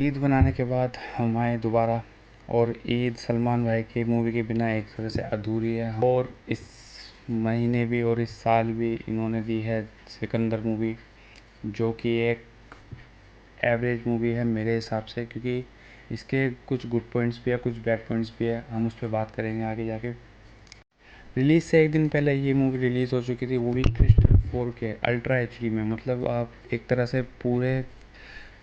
ईद बनाने के बाद हम आए दोबारा। और ईद सलमान भाई की मूवी के बिना एक तरह से अधूरी है। और इस महीने भी और इस साल भी इन्होंने दी है सिकंदर मूवी, जो कि एक एवरेज मूवी है मेरे हिसाब से, क्योंकि इसके कुछ गुड पॉइंट्स भी है, कुछ बैड पॉइंट्स भी है। हम उस पर बात करेंगे आगे जाके। रिलीज़ से एक दिन पहले ये मूवी रिलीज़ हो चुकी थी, वो भी क्रिस्टल 4K अल्ट्रा एचडी में। मतलब आप एक तरह से पूरे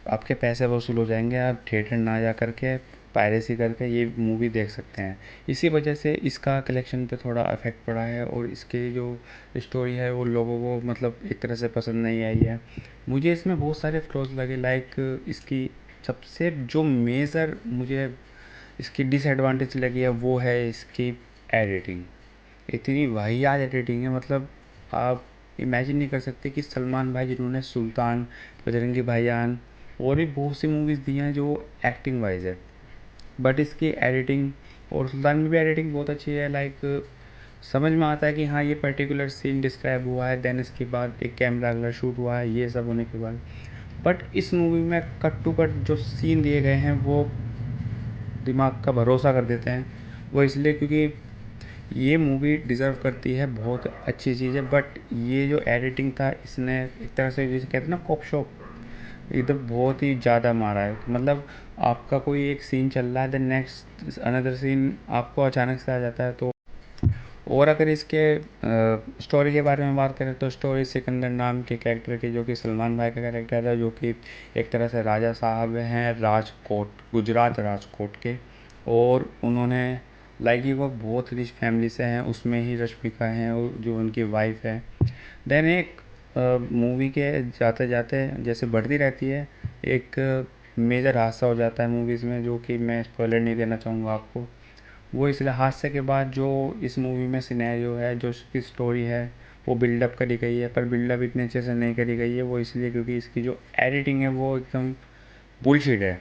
आपके पैसे वसूल हो जाएंगे, आप थिएटर ना जा करके पायरेसी करके ये मूवी देख सकते हैं। इसी वजह से इसका कलेक्शन पे थोड़ा इफेक्ट पड़ा है, और इसकी जो स्टोरी है वो लोगों को मतलब एक तरह से पसंद नहीं आई है। मुझे इसमें बहुत सारे फ्लॉज लगे। लाइक इसकी सबसे जो मेजर मुझे इसकी डिसएडवांटेज लगी है वो है इसकी एडिटिंग। इतनी वाहियात एडिटिंग है, मतलब आप इमेजिन नहीं कर सकते कि सलमान भाई जिन्होंने सुल्तान, बजरंगी भाईजान और भी बहुत सी मूवीज़ दी हैं जो एक्टिंग वाइज है, बट इसकी एडिटिंग, और सुल्तान में भी एडिटिंग बहुत अच्छी है। लाइक समझ में आता है कि हाँ ये पर्टिकुलर सीन डिस्क्राइब हुआ है, देन इसके बाद एक कैमरा अगला शूट हुआ है, ये सब होने के बाद। बट इस मूवी में कट टू कट जो सीन दिए गए हैं वो दिमाग का भरोसा कर देते हैं। वो इसलिए क्योंकि ये मूवी डिज़र्व करती है, बहुत अच्छी चीज़ है। बट ये जो एडिटिंग था इसने एक तरह से जैसे कहते हैं ना कॉप शॉप, एकदम बहुत ही ज़्यादा मारा है। मतलब आपका कोई एक सीन चल रहा है, देन नेक्स्ट अनदर सीन आपको अचानक से आ जाता है। तो और अगर इसके स्टोरी के बारे में बात करें तो स्टोरी सिकंदर नाम के कैरेक्टर की, जो कि सलमान भाई का कैरेक्टर है, जो कि एक तरह से राजा साहब हैं राजकोट, गुजरात राजकोट के। और उन्होंने लाइक वो बहुत रिच फैमिली से हैं, उसमें ही रश्मिका हैं जो उनकी वाइफ है। देन एक मूवी के जाते जाते जैसे बढ़ती रहती है, एक मेजर हादसा हो जाता है मूवीज़ में, जो कि मैं स्पॉइलर नहीं देना चाहूँगा आपको। वो इसलिए हादसे के बाद जो इस मूवी में सिनेरियो है, जो इसकी स्टोरी है, वो बिल्डअप करी गई है, पर बिल्डअप इतने अच्छे से नहीं करी गई है। वो इसलिए क्योंकि इसकी जो एडिटिंग है वो एकदम बुलशिट है।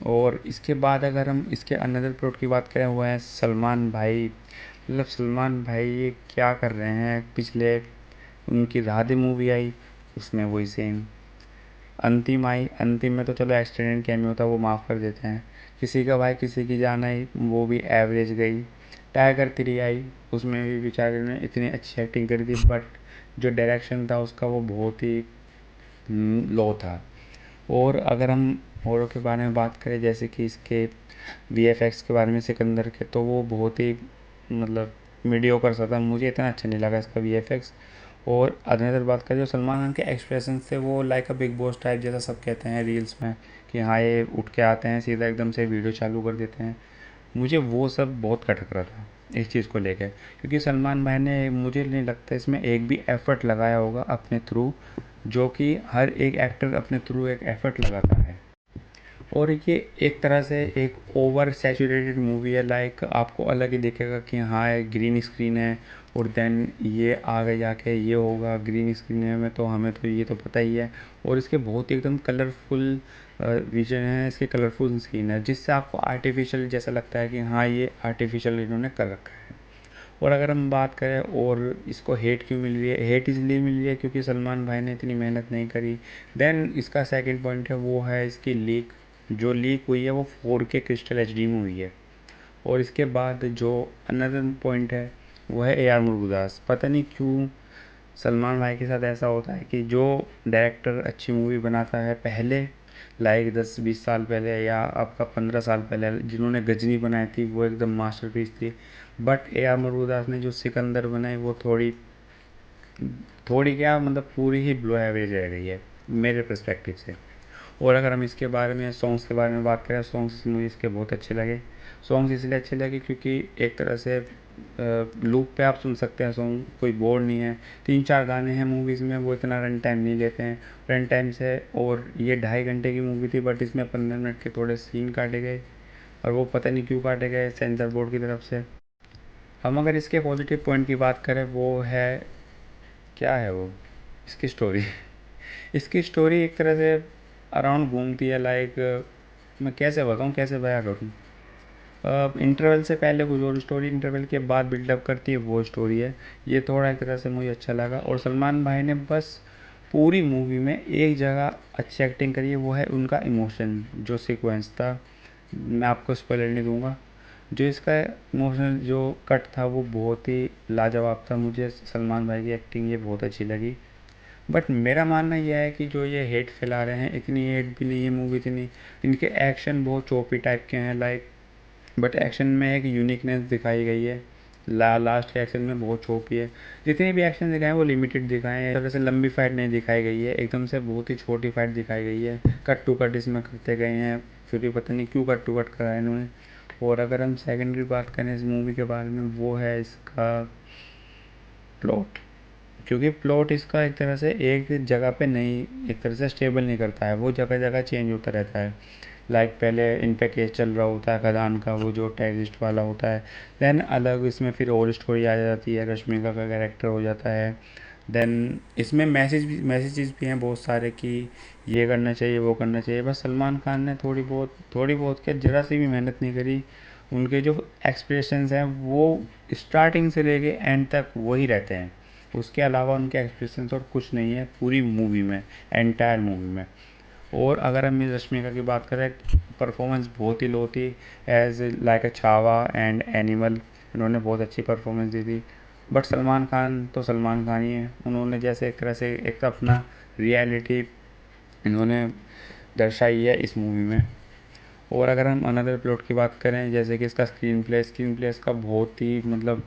और इसके बाद अगर हम इसके अनदर प्लॉट की बात करें, वो है सलमान भाई। मतलब सलमान भाई ये क्या कर रहे हैं। पिछले उनकी राधे मूवी आई, उसमें वही सेम। अंतिम आई, अंतिम में तो चलो एक्सीडेंट कैमियो था, वो माफ़ कर देते हैं। किसी का भाई किसी की जान आई, वो भी एवरेज गई। टाइगर 3 आई, उसमें भी बेचारे ने इतनी अच्छी एक्टिंग करी थी, बट जो डायरेक्शन था उसका वो बहुत ही लो था। और अगर हम औरों के बारे में बात करें, जैसे कि इसके वीएफएक्स के बारे में सिकंदर के, तो वो बहुत ही मतलब मीडियोकर सा था। मुझे इतना अच्छा नहीं लगा इसका वीएफएक्स। और अदर बात करें जो सलमान खान के एक्सप्रेशन थे, वो like a big boss type जैसा सब कहते हैं रील्स में, कि हाँ ये उठ के आते हैं सीधा एकदम से वीडियो चालू कर देते हैं। मुझे वो सब बहुत खटक रहा था इस चीज़ को लेकर, क्योंकि सलमान भाई ने मुझे नहीं लगता इसमें एक भी एफर्ट लगाया होगा अपने थ्रू, जो कि हर एक एक्टर अपने थ्रू एक एफर्ट लगाता है। और ये एक तरह से एक ओवर सैचुरेटेड मूवी है। लाइक आपको अलग ही दिखेगा कि हाँ ये ग्रीन स्क्रीन है, और देन ये आगे जाके ये होगा ग्रीन स्क्रीन में, तो हमें तो ये तो पता ही है। और इसके बहुत ही एकदम कलरफुल विजन है, इसके कलरफुल स्क्रीन है, जिससे आपको आर्टिफिशियल जैसा लगता है कि हाँ ये आर्टिफिशियल इन्होंने कर रखा है। और अगर हम बात करें और इसको हेट क्यों मिल रही है, हेट इसलिए मिल रही है क्योंकि सलमान भाई ने इतनी मेहनत नहीं करी। देन इसका सेकंड पॉइंट है वो है इसकी लीक। जो लीक हुई है वो 4K क्रिस्टल एचडी में हुई है। और इसके बाद जो अनदर पॉइंट है वो है ए आर मुरुगदास। पता नहीं क्यों सलमान भाई के साथ ऐसा होता है कि जो डायरेक्टर अच्छी मूवी बनाता है पहले, लाइक 10-20 साल पहले या आपका 15 साल पहले, जिन्होंने गजनी बनाई थी वो एकदम मास्टरपीस थी। बट ए आर मुरुगदास ने जो सिकंदर बनाई वो थोड़ी थोड़ी क्या मतलब पूरी ही ब्लो एवरेज रह गई है मेरे पर्सपेक्टिव से। और अगर हम इसके बारे में सॉन्ग्स के बारे में बात करें, सॉन्ग्स मुझे इसके बहुत अच्छे लगे। सॉन्ग्स इसलिए अच्छे लगे क्योंकि एक तरह से लूप पे आप सुन सकते हैं सॉन्ग, कोई बोर नहीं है। 3-4 गाने हैं मूवीज़ में, वो इतना रन टाइम नहीं लेते हैं रन टाइम से। और ये 2.5 घंटे की मूवी थी, बट इसमें 15 मिनट के थोड़े सीन काटे गए, और वो पता नहीं क्यों काटे गए सेंसर बोर्ड की तरफ से। हम अगर इसके पॉजिटिव पॉइंट की बात करें, वो है क्या है वो, इसकी स्टोरी। इसकी स्टोरी एक तरह से अराउंड घूमती है। लाइक मैं कैसे बताऊँ, कैसे बयां करूँ। इंटरवल से पहले कुछ और स्टोरी, इंटरवल के बाद बिल्डअप करती है वो स्टोरी है। ये थोड़ा एक तरह से मुझे अच्छा लगा। और सलमान भाई ने बस पूरी मूवी में एक जगह अच्छी एक्टिंग करी है, वो है उनका इमोशन जो सीक्वेंस था। मैं आपको स्पॉइलर नहीं दूंगा। जो इसका इमोशनल जो कट था वो बहुत ही लाजवाब था। मुझे सलमान भाई की एक्टिंग ये बहुत अच्छी लगी। बट मेरा मानना यह है कि जो ये हेट फैला रहे हैं, इतनी हेट भी नहीं है मूवी इतनी। इनके एक्शन बहुत चोपी टाइप के हैं लाइक, बट एक्शन में एक यूनिकनेस दिखाई गई है। लास्ट के एक्शन में बहुत चोपी है। जितने भी एक्शन दिखाए हैं वो लिमिटेड दिखाए हैं, तरह से लंबी फाइट नहीं दिखाई गई है, एकदम से बहुत ही छोटी फाइट दिखाई गई है। कट टू कट इसमें करते गए हैं, फिर भी पता नहीं क्यों कट टू कट कराया इन्होंने। और अगर हम सेकेंडरी बात करें इस मूवी के बारे में, वो है इसका प्लॉट। क्योंकि प्लॉट इसका एक तरह से एक जगह पे नहीं, एक तरह से स्टेबल नहीं करता है, वो जगह जगह चेंज होता रहता है। लाइक पहले इन पे केस चल रहा होता है खदान का, वो जो टेररिस्ट वाला होता है। देन अलग इसमें फिर और स्टोरी आ जाती है, रश्मिका का कैरेक्टर हो जाता है। देन इसमें मैसेजेस भी हैं बहुत सारे कि ये करना चाहिए वो करना चाहिए। बस सलमान खान ने थोड़ी बहुत क्या, ज़रा सी भी मेहनत नहीं करी। उनके जो एक्सप्रेशंस हैं वो स्टार्टिंग से लेके एंड तक वही रहते हैं। उसके अलावा उनके एक्सप्रेशंस और कुछ नहीं है पूरी मूवी में, एंटायर मूवी में। और अगर हम इस रश्मिका की बात करें, परफॉर्मेंस बहुत ही लो थी। As like a Chhaava and Animal, इन्होंने बहुत अच्छी परफॉर्मेंस दी थी। बट सलमान खान तो सलमान खान ही है, उन्होंने जैसे एक तरह से एक अपना रियलिटी इन्होंने दर्शाई है इस मूवी में। और अगर हम अनदर प्लॉट की बात करें, जैसे कि इसका स्क्रीन प्ले इसका बहुत ही मतलब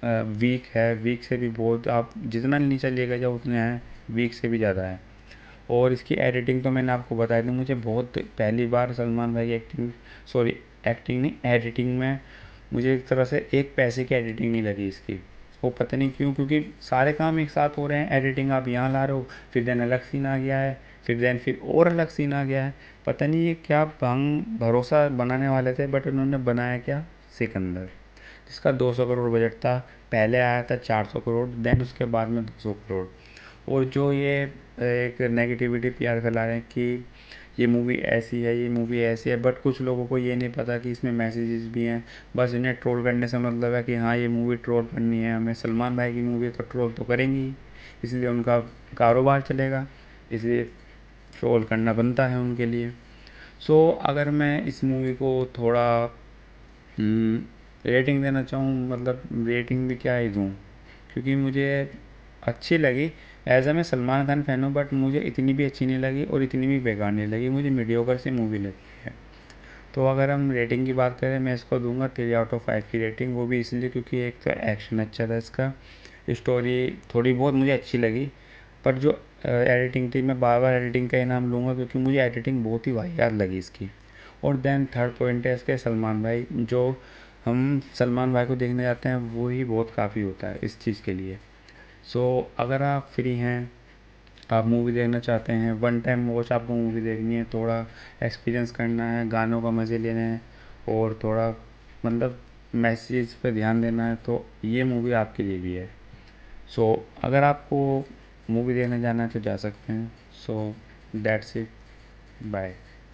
वीक है। वीक से भी बहुत, आप जितना नीचे लेकर जाओ उतने हैं, वीक से भी ज़्यादा है। और इसकी एडिटिंग तो मैंने आपको बताई थी, मुझे बहुत पहली बार सलमान भाई की एक्टिंग नहीं, एडिटिंग में मुझे एक तरह से एक पैसे की एडिटिंग नहीं लगी इसकी। वो पता नहीं क्यों, क्योंकि सारे काम एक साथ हो रहे हैं। एडिटिंग आप यहाँ ला रहे हो, फिर देन अलग सीन आ गया है, फिर और अलग सीन आ गया है। पता नहीं ये क्या भंग भरोसा बनाने वाले थे, बट उन्होंने बनाया क्या, सिकंदर, जिसका 200 करोड़ बजट था। पहले आया था 400 करोड़, देन उसके बाद में 200 करोड़। और जो ये एक नेगेटिविटी पीआर फैला रहे हैं कि ये मूवी ऐसी है, ये मूवी ऐसी है, बट कुछ लोगों को ये नहीं पता कि इसमें मैसेजेस भी हैं। बस इन्हें ट्रोल करने से मतलब है कि हाँ ये मूवी ट्रोल करनी है हमें, सलमान भाई की मूवी तो ट्रोल तो करेंगी ही, इसलिए उनका कारोबार चलेगा, इसलिए ट्रोल करना बनता है उनके लिए। सो अगर मैं इस मूवी को थोड़ा रेटिंग देना चाहूँ, मतलब रेटिंग भी क्या ही दूँ, क्योंकि मुझे अच्छी लगी। एज मैं सलमान खान फ़ैन हूँ, बट मुझे इतनी भी अच्छी नहीं लगी और इतनी भी बेकार नहीं लगी, मुझे मीडियोकर सी मूवी लगी है। तो अगर हम रेटिंग की बात करें, मैं इसको दूंगा 3/5 की रेटिंग। वो भी इसलिए क्योंकि एक तो एक्शन अच्छा था इसका, स्टोरी थोड़ी बहुत मुझे अच्छी लगी, पर जो एडिटिंग थी, मैं बार बार एडिटिंग का ही नाम लूँगा क्योंकि मुझे एडिटिंग बहुत ही वाहियात लगी इसकी। और देन थर्ड पॉइंट है इसके सलमान भाई, जो हम सलमान भाई को देखने जाते हैं वो ही बहुत काफ़ी होता है इस चीज़ के लिए। सो अगर आप फ्री हैं, आप मूवी देखना चाहते हैं, वन टाइम वॉच आपको मूवी देखनी है, थोड़ा एक्सपीरियंस करना है, गानों का मज़े लेने हैं, और थोड़ा मतलब मैसेज पे ध्यान देना है, तो ये मूवी आपके लिए भी है। सो अगर आपको मूवी देखने जाना है तो जा सकते हैं। So that's it, bye.